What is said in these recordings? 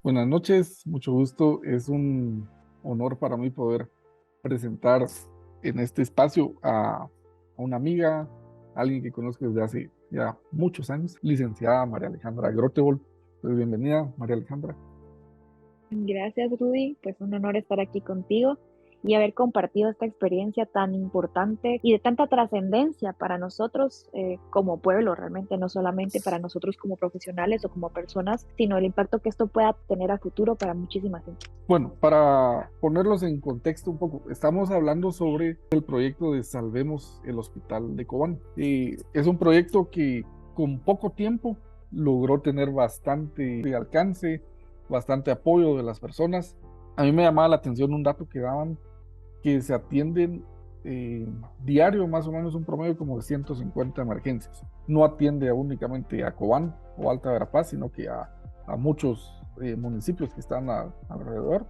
Buenas noches, mucho gusto. Es un honor para mí poder presentar en este espacio a una amiga, alguien que conozco desde hace ya muchos años, licenciada María Alejandra Grotevol. Pues bienvenida, María Alejandra. Gracias, Rudy. Pues un honor estar aquí contigo y haber compartido esta experiencia tan importante y de tanta trascendencia para nosotros como pueblo, realmente no solamente para nosotros como profesionales o como personas, sino el impacto que esto pueda tener a futuro para muchísima gente. Bueno, para ponerlos en contexto un poco, estamos hablando sobre el proyecto de Salvemos el Hospital de Cobán. Es un proyecto que con poco tiempo logró tener bastante alcance, bastante apoyo de las personas. A mí me llamaba la atención un dato que daban, que se atienden diario más o menos un promedio como de 150 emergencias. No atiende únicamente a Cobán o Alta Verapaz, sino que a muchos municipios que están alrededor.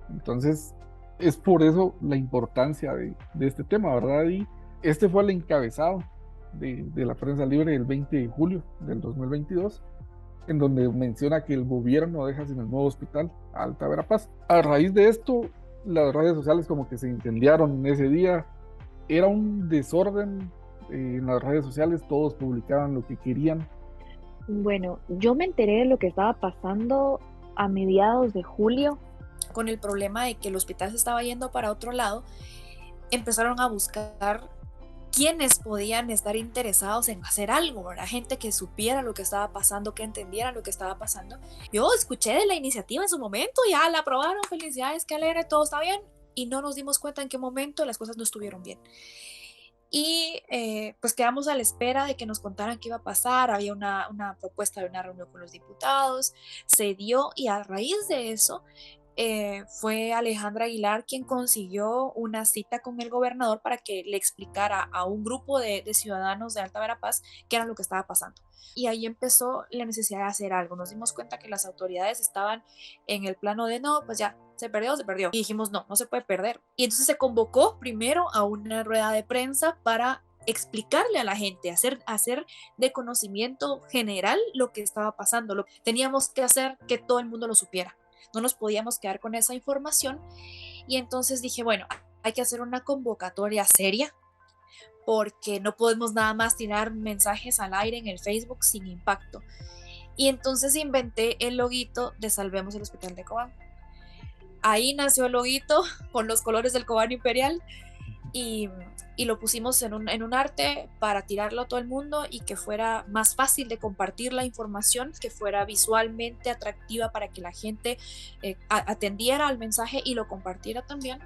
Entonces, es por eso la importancia de este tema, ¿verdad? Y este fue el encabezado de la prensa libre el 20 de julio del 2022, en donde menciona que el gobierno deja sin el nuevo hospital a Alta Verapaz. A raíz de esto, las redes sociales como que se incendiaron en ese día. Era un desorden en las redes sociales, todos publicaban lo que querían. Bueno, yo me enteré de lo que estaba pasando a mediados de julio. Con el problema de que el hospital se estaba yendo para otro lado, empezaron a buscar quienes podían estar interesados en hacer algo, ¿verdad? Gente que supiera lo que estaba pasando, que entendiera lo que estaba pasando. Yo escuché de la iniciativa en su momento, ya la aprobaron, felicidades, qué alegre, todo está bien, y no nos dimos cuenta en qué momento las cosas no estuvieron bien. Y pues quedamos a la espera de que nos contaran qué iba a pasar. Había una propuesta de una reunión con los diputados, se dio, y a raíz de eso fue Alejandra Aguilar quien consiguió una cita con el gobernador para que le explicara a un grupo de ciudadanos de Alta Verapaz qué era lo que estaba pasando. Y ahí empezó la necesidad de hacer algo. Nos dimos cuenta que las autoridades estaban en el plano de no, pues ya, se perdió, se perdió. Y dijimos, no, no se puede perder. Y entonces se convocó primero a una rueda de prensa para explicarle a la gente, hacer de conocimiento general lo que estaba pasando. Teníamos que hacer que todo el mundo lo supiera. No nos podíamos quedar con esa información. Y entonces dije, bueno, hay que hacer una convocatoria seria porque no podemos nada más tirar mensajes al aire en el Facebook sin impacto. Y entonces inventé el loguito de Salvemos el Hospital de Cobán. Ahí nació el loguito con los colores del Cobán Imperial y, y lo pusimos en un arte para tirarlo a todo el mundo y que fuera más fácil de compartir la información, que fuera visualmente atractiva para que la gente atendiera al mensaje y lo compartiera también.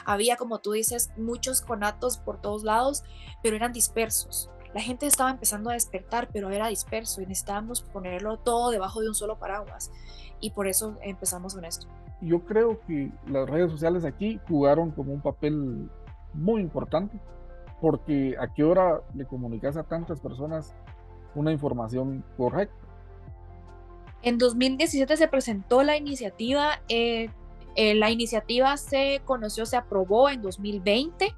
Había, como tú dices, muchos conatos por todos lados, pero eran dispersos. La gente estaba empezando a despertar, pero era disperso y necesitábamos ponerlo todo debajo de un solo paraguas. Y por eso empezamos con esto. Yo creo que las redes sociales aquí jugaron como un papel muy importante, porque a qué hora le comunicas a tantas personas una información correcta. En 2017 se presentó la iniciativa. La iniciativa se conoció, se aprobó en 2020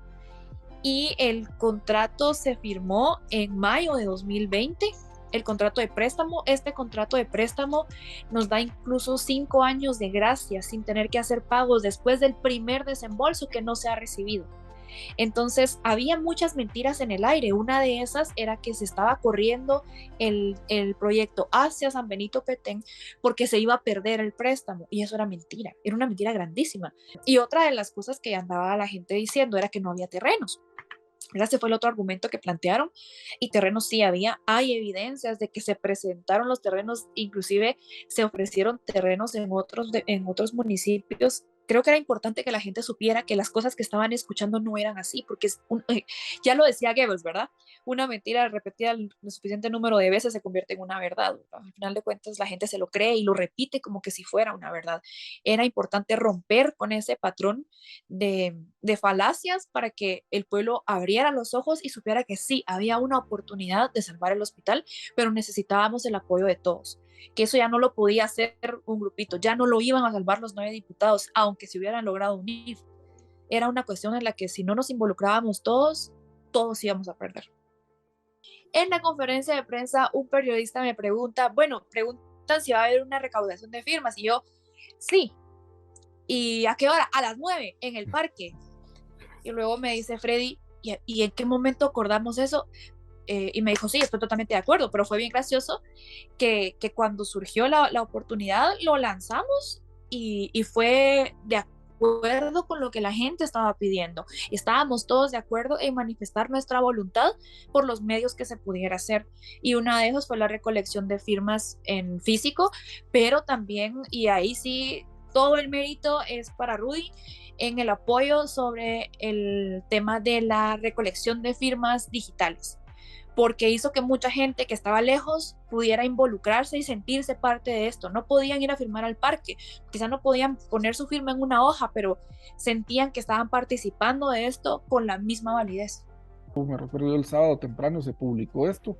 y el contrato se firmó en mayo de 2020. El contrato de préstamo, este contrato de préstamo nos da incluso 5 años de gracia sin tener que hacer pagos después del primer desembolso que no se ha recibido. Entonces, había muchas mentiras en el aire. Una de esas era que se estaba corriendo el proyecto hacia San Benito Petén porque se iba a perder el préstamo. Y eso era mentira, era una mentira grandísima. Y otra de las cosas que andaba la gente diciendo era que no había terrenos. Ese fue el otro argumento que plantearon, y terrenos sí había. Hay evidencias de que se presentaron los terrenos, inclusive se ofrecieron terrenos en otros municipios. Creo que era importante que la gente supiera que las cosas que estaban escuchando no eran así, porque ya lo decía Goebbels, ¿verdad? Una mentira repetida lo suficiente número de veces se convierte en una verdad. Al final de cuentas, la gente se lo cree y lo repite como que si fuera una verdad. Era importante romper con ese patrón de falacias para que el pueblo abriera los ojos y supiera que sí, había una oportunidad de salvar el hospital, pero necesitábamos el apoyo de todos, que eso ya no lo podía hacer un grupito, ya no lo iban a salvar los 9 diputados, aunque se hubieran logrado unir. Era una cuestión en la que si no nos involucrábamos todos, todos íbamos a perder. En la conferencia de prensa, un periodista me pregunta preguntan si va a haber una recaudación de firmas y yo, sí. ¿Y a qué hora? A las 9 en el parque. Y luego me dice Freddy, ¿y en qué momento acordamos eso? Y me dijo, sí, estoy totalmente de acuerdo, pero fue bien gracioso que cuando surgió la oportunidad lo lanzamos y fue de acuerdo con lo que la gente estaba pidiendo. Estábamos todos de acuerdo en manifestar nuestra voluntad por los medios que se pudiera hacer. Y una de esos fue la recolección de firmas en físico, pero también, y ahí sí, todo el mérito es para Rudy en el apoyo sobre el tema de la recolección de firmas digitales, porque hizo que mucha gente que estaba lejos pudiera involucrarse y sentirse parte de esto. No podían ir a firmar al parque, quizás no podían poner su firma en una hoja, pero sentían que estaban participando de esto con la misma validez. Me recuerdo el sábado temprano se publicó esto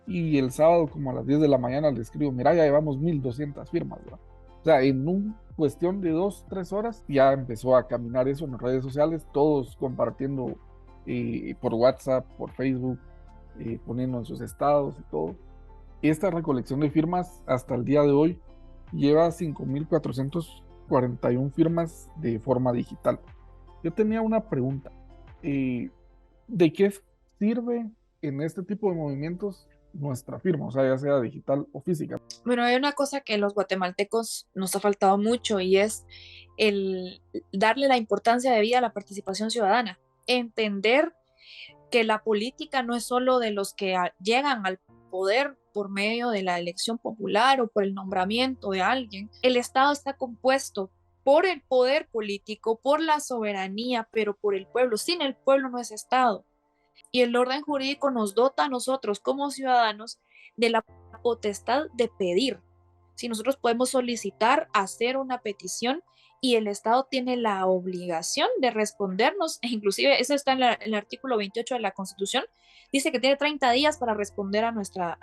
y el sábado como a las 10 de la mañana le escribo, mira, ya llevamos 1200 firmas, ¿verdad? O sea, en una cuestión de 2-3 horas ya empezó a caminar eso en las redes sociales, todos compartiendo por WhatsApp, por Facebook, poniendo en sus estados y todo. Esta recolección de firmas hasta el día de hoy lleva 5.441 firmas de forma digital. Yo tenía una pregunta. ¿De qué sirve en este tipo de movimientos nuestra firma? O sea, ya sea digital o física. Bueno, hay una cosa que los guatemaltecos nos ha faltado mucho y es el darle la importancia de vida a la participación ciudadana. Entender que la política no es solo de los que llegan al poder por medio de la elección popular o por el nombramiento de alguien. El Estado está compuesto por el poder político, por la soberanía, pero por el pueblo. Sin el pueblo no es Estado. Y el orden jurídico nos dota a nosotros como ciudadanos de la potestad de pedir. Si nosotros podemos solicitar, hacer una petición, y el Estado tiene la obligación de respondernos, e inclusive eso está en el artículo 28 de la Constitución, dice que tiene 30 días para responder a nuestra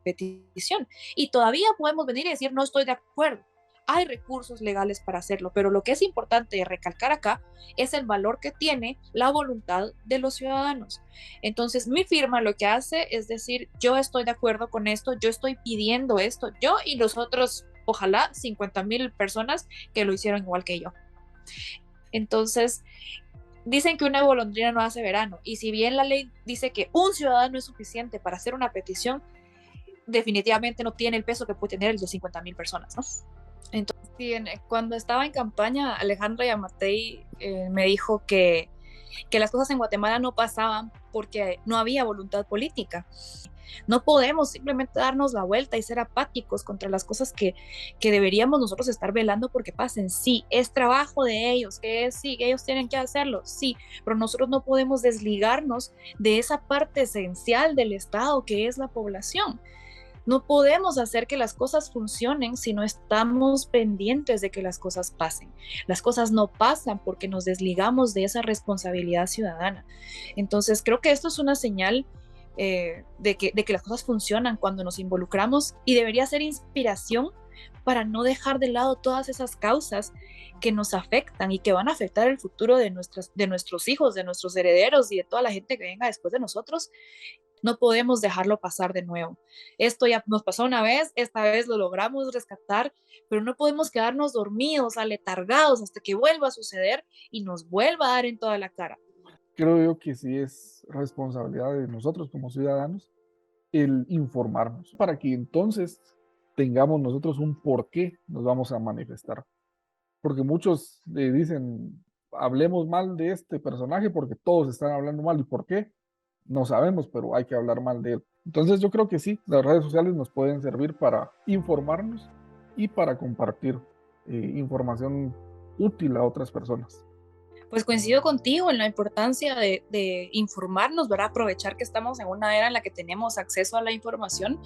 petición, y todavía podemos venir y decir no estoy de acuerdo. Hay recursos legales para hacerlo, pero lo que es importante recalcar acá es el valor que tiene la voluntad de los ciudadanos. Entonces, mi firma lo que hace es decir, yo estoy de acuerdo con esto, yo estoy pidiendo esto, yo y los otros, ojalá 50,000 personas que lo hicieron igual que yo. Entonces, dicen que una golondrina no hace verano, y si bien la ley dice que un ciudadano es suficiente para hacer una petición, definitivamente no tiene el peso que puede tener el de 50,000 personas, ¿no? Entonces, sí, cuando estaba en campaña, Alejandra Yamatei me dijo que las cosas en Guatemala no pasaban porque no había voluntad política. No podemos simplemente darnos la vuelta y ser apáticos contra las cosas que deberíamos nosotros estar velando porque pasen. Sí, es trabajo de ellos, sí, que ellos tienen que hacerlo, sí, pero nosotros no podemos desligarnos de esa parte esencial del Estado que es la población. No podemos hacer que las cosas funcionen si no estamos pendientes de que las cosas pasen. Las cosas no pasan porque nos desligamos de esa responsabilidad ciudadana. Entonces, creo que esto es una señal de que las cosas funcionan cuando nos involucramos, y debería ser inspiración para no dejar de lado todas esas causas que nos afectan y que van a afectar el futuro de nuestros hijos, de nuestros herederos y de toda la gente que venga después de nosotros. No podemos dejarlo pasar de nuevo. Esto ya nos pasó una vez, esta vez lo logramos rescatar, pero no podemos quedarnos dormidos, aletargados hasta que vuelva a suceder y nos vuelva a dar en toda la cara. Creo yo que sí es responsabilidad de nosotros como ciudadanos el informarnos, para que entonces tengamos nosotros un por qué nos vamos a manifestar. Porque muchos dicen, hablemos mal de este personaje porque todos están hablando mal, ¿y por qué? No sabemos, pero hay que hablar mal de él. Entonces yo creo que sí, las redes sociales nos pueden servir para informarnos y para compartir información útil a otras personas. Pues coincido contigo en la importancia de informarnos, ¿verdad? Aprovechar que estamos en una era en la que tenemos acceso a la información.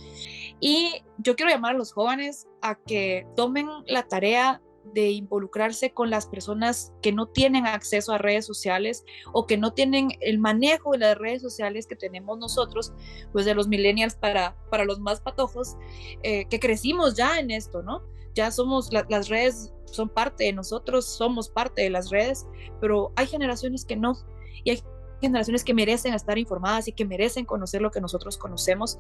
Y yo quiero llamar a los jóvenes a que tomen la tarea de involucrarse con las personas que no tienen acceso a redes sociales o que no tienen el manejo de las redes sociales que tenemos nosotros, pues de los millennials para los más patojos, que crecimos ya en esto, ¿no? Ya somos, las redes son parte de nosotros, somos parte de las redes, pero hay generaciones que no, y hay generaciones que merecen estar informadas y que merecen conocer lo que nosotros conocemos.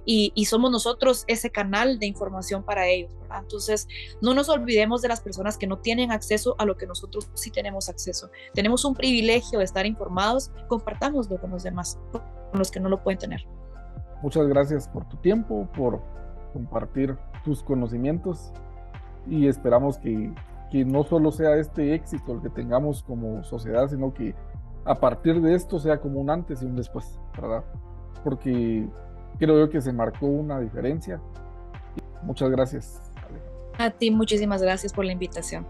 y somos nosotros ese canal de información para ellos, ¿verdad? Entonces, no nos olvidemos de las personas que no tienen acceso a lo que nosotros sí tenemos acceso. Tenemos un privilegio de estar informados, compartámoslo con los demás, con los que no lo pueden tener. Muchas gracias por tu tiempo, por compartir tus conocimientos y esperamos que no solo sea este éxito el que tengamos como sociedad, sino que a partir de esto sea como un antes y un después, ¿verdad? Porque creo yo que se marcó una diferencia. Muchas gracias, Ale. A ti muchísimas gracias por la invitación.